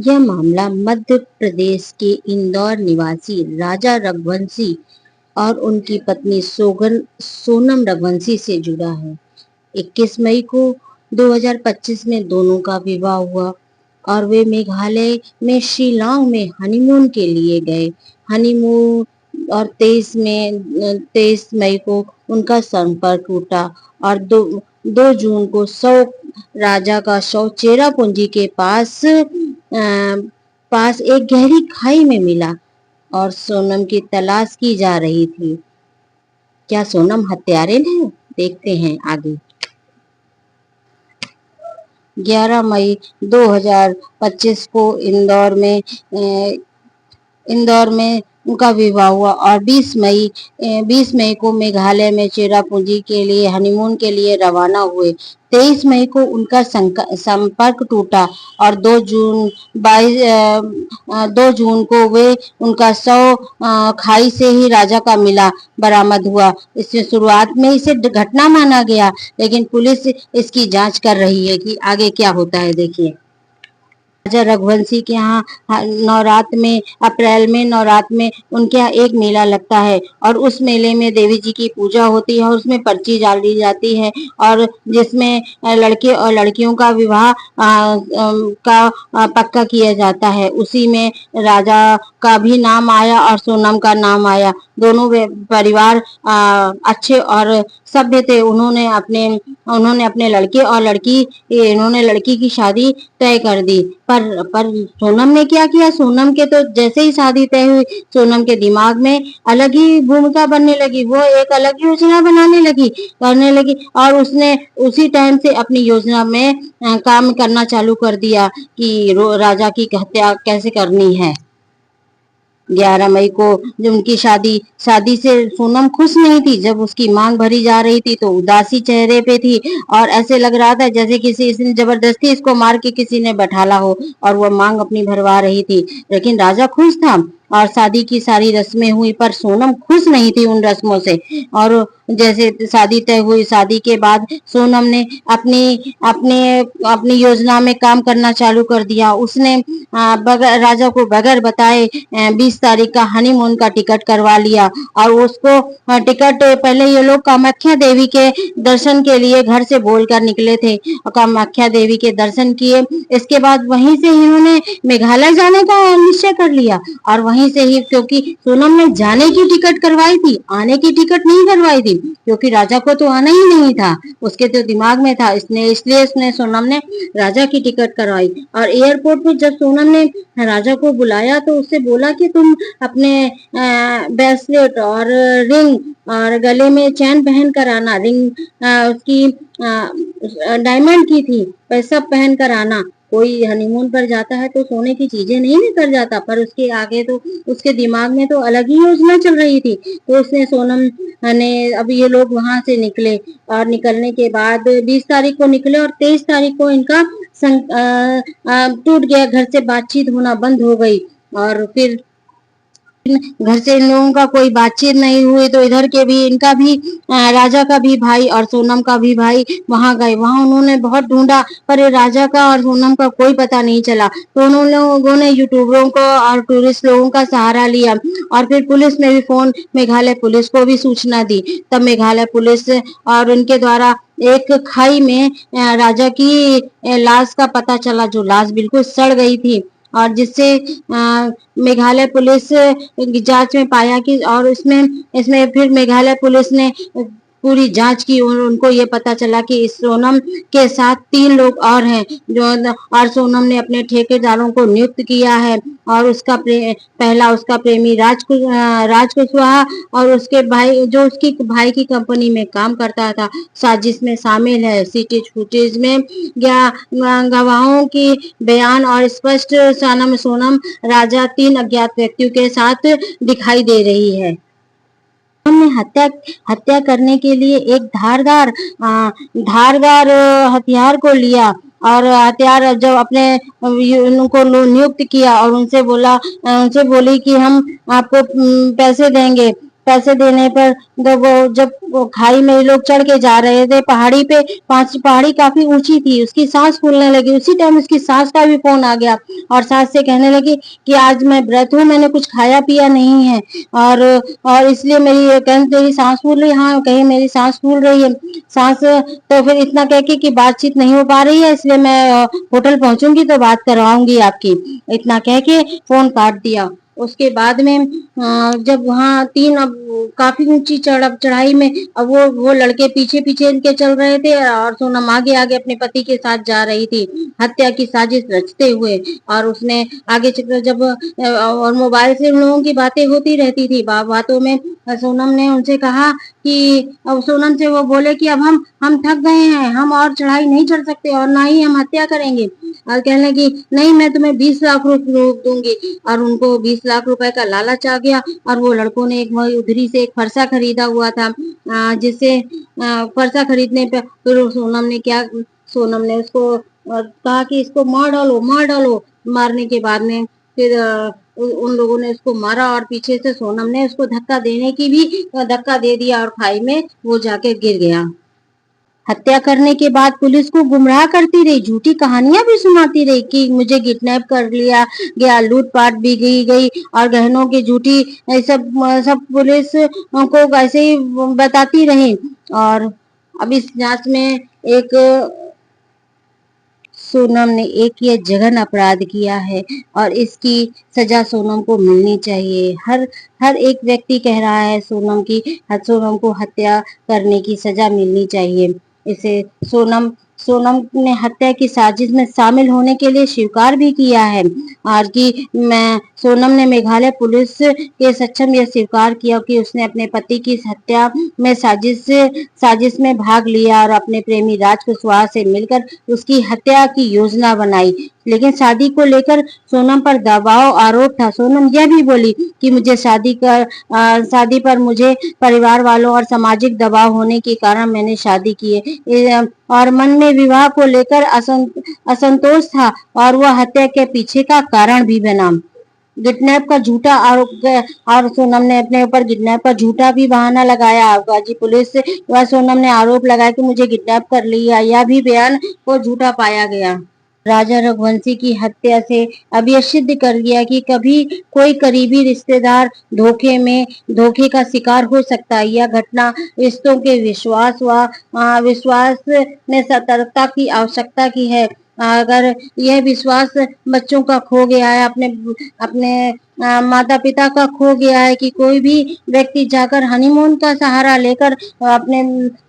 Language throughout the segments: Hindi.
यह मामला मध्य प्रदेश के इंदौर निवासी राजा रघुवंशी और उनकी पत्नी सोनम रघुवंशी से जुड़ा है। 21 मई को 2025 में दोनों का विवाह हुआ और वे मेघालय में शिलांग में हनीमून के लिए गए। हनीमून और 23 मई को उनका संपर्क टूटा और 2 जून को राजा का शव चेरापूंजी के पास एक गहरी खाई में मिला और सोनम की तलाश की जा रही थी। क्या सोनम हत्यारे है? देखते हैं आगे। 11 मई 2025 को इंदौर में उनका विवाह हुआ और 20 मई को मेघालय में चेरापूंजी के लिए हनीमून के लिए रवाना हुए। 23 मई को उनका संपर्क टूटा और 2 जून को उनका शव खाई से ही राजा का मिला बरामद हुआ। इसमें शुरुआत में इसे घटना माना गया, लेकिन पुलिस इसकी जांच कर रही है कि आगे क्या होता है। देखिए, राजा रघुवंशी के यहाँ अप्रैल में नवरात्र में उनके यहाँ एक मेला लगता है और उस मेले में देवी जी की पूजा होती है और उसमें पर्ची डाली जाती है और जिसमें लड़के और लड़कियों का विवाह पक्का किया जाता है। उसी में राजा का भी नाम आया और सोनम का नाम आया। दोनों परिवार अच्छे और सभ्य थे। उन्होंने अपने लड़के और लड़की की शादी तय कर दी। पर सोनम ने क्या किया? सोनम के तो जैसे ही शादी तय हुई, सोनम के दिमाग में अलग ही भूमिका बनने लगी। वो एक अलग योजना करने लगी और उसने उसी टाइम से अपनी योजना में काम करना चालू कर दिया कि राजा की हत्या कैसे करनी है। 11 मई को जब उनकी शादी से सोनम खुश नहीं थी। जब उसकी मांग भरी जा रही थी तो उदासी चेहरे पे थी और ऐसे लग रहा था जैसे इसने जबरदस्ती इसको मार के किसी ने बैठाला हो और वह मांग अपनी भरवा रही थी। लेकिन राजा खुश था और शादी की सारी रस्में हुई, पर सोनम खुश नहीं थी उन रस्मों से। और जैसे शादी तय हुई, शादी के बाद सोनम ने अपनी योजना में काम करना चालू कर दिया। उसने राजा को बगैर बताए 20 तारीख का हनीमून का टिकट करवा लिया और उसको टिकट पहले ये लोग कामाख्या देवी के दर्शन के लिए घर से बोलकर निकले थे और कामाख्या देवी के दर्शन किए। इसके बाद वहीं से इन्होंने मेघालय जाने का निश्चय कर लिया और वहीं से ही, क्योंकि सोनम ने जाने की टिकट करवाई थी, आने की टिकट नहीं करवाई थी, क्योंकि राजा को तो आना ही नहीं था, उसके तो दिमाग में था। इसलिए सोनम ने राजा की टिकट करवाई। और एयरपोर्ट पे जब सोनम ने राजा को बुलाया तो उससे बोला कि तुम अपने ब्रेसलेट और रिंग और गले में चैन पहन कर आना। रिंग उसकी डायमंड की थी, वैसा पहन कर आना। कोई हनीमून पर जाता है तो सोने की चीजें नहीं लेकर जाता, पर उसके आगे तो उसके दिमाग में तो अलग ही योजना चल रही थी। तो उसने सोनम ने, अब ये लोग वहां से निकले और निकलने के बाद 20 तारीख को निकले और 23 तारीख को इनका टूट गया। घर से बातचीत होना बंद हो गई और फिर घर से इन लोगों का कोई बातचीत नहीं हुई तो इधर के भी, इनका भी, राजा का भी भाई और सोनम का भी भाई वहां गए। वहां उन्होंने बहुत ढूंढा पर राजा का और सोनम का कोई पता नहीं चला। तो उन्होंने लोगों ने यूट्यूबरों को और टूरिस्ट लोगों का सहारा लिया और फिर पुलिस में भी मेघालय पुलिस को भी सूचना दी। तब मेघालय पुलिस और उनके द्वारा एक खाई में राजा की लाश का पता चला, जो लाश बिल्कुल सड़ गई थी और जिससे मेघालय पुलिस जांच में पाया कि, और इसमें फिर मेघालय पुलिस ने पूरी जांच की और उनको ये पता चला कि इस सोनम के साथ 3 लोग और हैं और सोनम ने अपने ठेकेदारों को नियुक्त किया है और उसका प्रेमी राज कुशवाहा और उसके भाई, जो उसकी भाई की कंपनी में काम करता था, साजिश में शामिल है। फुटेज में गवाहों की बयान और स्पष्ट सोनम राजा 3 अज्ञात व्यक्तियों के साथ दिखाई दे रही है। हमने हत्या करने के लिए एक धारदार हथियार को लिया और हथियार जब अपने उनको नियुक्त किया और उनसे बोली कि हम आपको पैसे देंगे, पैसे देने पर जब वो खाई में ये लोग चढ़ के जा रहे थे पहाड़ी पे, पहाड़ी काफी ऊंची थी, उसकी सांस फूलने लगी। उसी टाइम उसकी सास का भी फोन आ गया और सास से कहने लगी कि आज मैं व्रत हूँ, मैंने कुछ खाया पिया नहीं है और इसलिए मेरी कहीं तेरी सांस फूल रही है। हाँ, कहीं मेरी सांस फूल रही है। सांस तो फिर इतना कह के कि बातचीत नहीं हो पा रही है, इसलिए मैं होटल पहुंचूंगी तो बात करवाऊंगी आपकी, इतना कह के फोन काट दिया। उसके बाद में जब वहाँ अब काफी ऊंची चढ़ाई में अब वो लड़के पीछे पीछे इनके चल रहे थे और सोनम आगे आगे अपने पति के साथ जा रही थी हत्या की साजिश रचते हुए। और उसने आगे चल जब और मोबाइल से उन लोगों की बातें होती रहती थी, बातों में सोनम ने उनसे कहा कि अब सोनम से वो बोले कि अब हम थक गए हैं, हम और चढ़ाई नहीं चढ़ सकते और ना ही हम हत्या करेंगे। और कहने लगी नहीं, मैं तुम्हें 20 लाख रुपए दूंगी। और उनको 20 लाख रुपए का लालच आ गया और वो लड़कों ने एक उधरी से एक फरसा खरीदा हुआ था, जिससे फरसा खरीदने पे फिर सोनम ने उसको कहा कि इसको मार डालो मार डालो। मारने के बाद में फिर उन लोगों ने उसको मारा और पीछे से सोनम ने उसको धक्का दे दिया और खाई में वो जाके गिर गया। हत्या करने के बाद पुलिस को गुमराह करती रही, झूठी कहानियां भी सुनाती रही कि मुझे किडनैप कर लिया गया, लूटपाट भी की गई और गहनों की झूठी सब सब पुलिस को ऐसे ही बताती रही। और अब इस जांच में एक सोनम ने एक ये जघन अपराध किया है और इसकी सजा सोनम को मिलनी चाहिए। हर हर एक व्यक्ति कह रहा है सोनम को हत्या करने की सजा मिलनी चाहिए। इसे सोनम सोनम ने हत्या की साजिश में शामिल होने के लिए स्वीकार भी किया है और कि मैं सोनम ने मेघालय पुलिस के सक्षम यह स्वीकार किया कि उसने अपने पति की हत्या में साजिश में भाग लिया और अपने प्रेमी राज कुशवाहा से मिलकर उसकी हत्या की योजना बनाई। लेकिन शादी को लेकर सोनम पर दबाव आरोप था। सोनम यह भी बोली कि मुझे शादी पर मुझे परिवार वालों और सामाजिक दबाव होने के कारण मैंने शादी की है और मन में विवाह को लेकर असंतोष था और वह हत्या के पीछे का कारण भी बना। किडनैप का झूठा आरोप और सोनम ने अपने ऊपर किडनैप का झूठा भी बहाना लगाया। गाजी पुलिस से वह सोनम ने आरोप लगाया कि मुझे किडनैप कर लिया, यह भी बयान को झूठा पाया गया। राजा रघुवंशी की हत्या से अब यह सिद्ध कर दिया कि कभी कोई करीबी रिश्तेदार धोखे का शिकार हो सकता है। यह घटना रिश्तों के विश्वास में सतर्कता की आवश्यकता की है। अगर यह विश्वास बच्चों का खो गया है, अपने अपने माता पिता का खो गया है कि कोई भी व्यक्ति जाकर हनीमून का सहारा लेकर अपने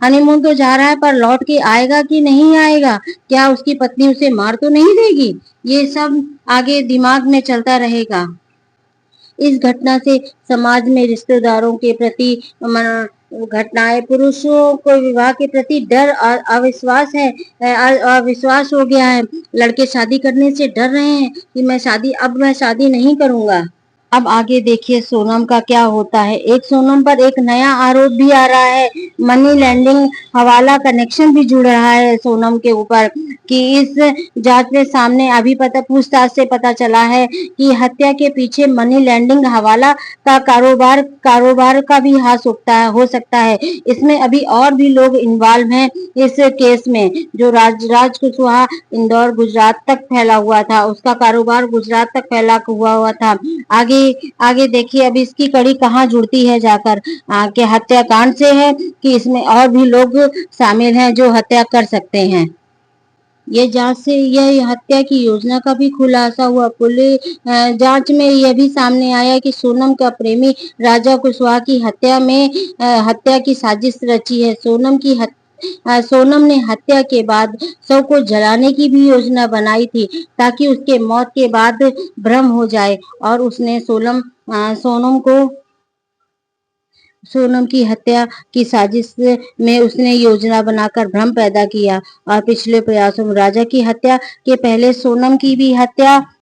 हनीमून तो जा रहा है पर लौट के आएगा कि नहीं आएगा, क्या उसकी पत्नी उसे मार तो नहीं देगी, ये सब आगे दिमाग में चलता रहेगा। इस घटना से समाज में रिश्तेदारों के प्रति घटनाएं, पुरुषों को विवाह के प्रति डर अविश्वास हो गया है। लड़के शादी करने से डर रहे हैं कि मैं शादी नहीं करूंगा। अब आगे देखिए सोनम का क्या होता है। एक सोनम पर एक नया आरोप भी आ रहा है, मनी लैंडिंग हवाला कनेक्शन भी जुड़ रहा है सोनम के ऊपर कि इस जांच में सामने अभी पूछताछ से पता चला है कि हत्या के पीछे मनी लैंडिंग हवाला का कारोबार का भी हाथ हो सकता है। इसमें अभी और भी लोग इन्वॉल्व हैं इस केस में। जो राज कुशवाहा इंदौर गुजरात तक फैला हुआ था, उसका कारोबार गुजरात तक फैला हुआ था। आगे देखिए अब इसकी कड़ी कहाँ जुड़ती है जाकर, कि हत्याकांड से है कि इसमें और भी लोग शामिल हैं जो हत्या कर सकते हैं। ये जांच से यह हत्या की योजना का भी खुलासा हुआ। पुलिस जांच में यह भी सामने आया कि सोनम का प्रेमी राजा कुशवाहा की हत्या की साजिश रची है। सोनम ने हत्या के बाद शव को जलाने की भी योजना बनाई थी ताकि उसके मौत के बाद भ्रम हो जाए और उसने सोनम की हत्या की साजिश में उसने योजना बनाकर भ्रम पैदा किया और पिछले प्रयासों में राजा की हत्या के पहले सोनम की भी हत्या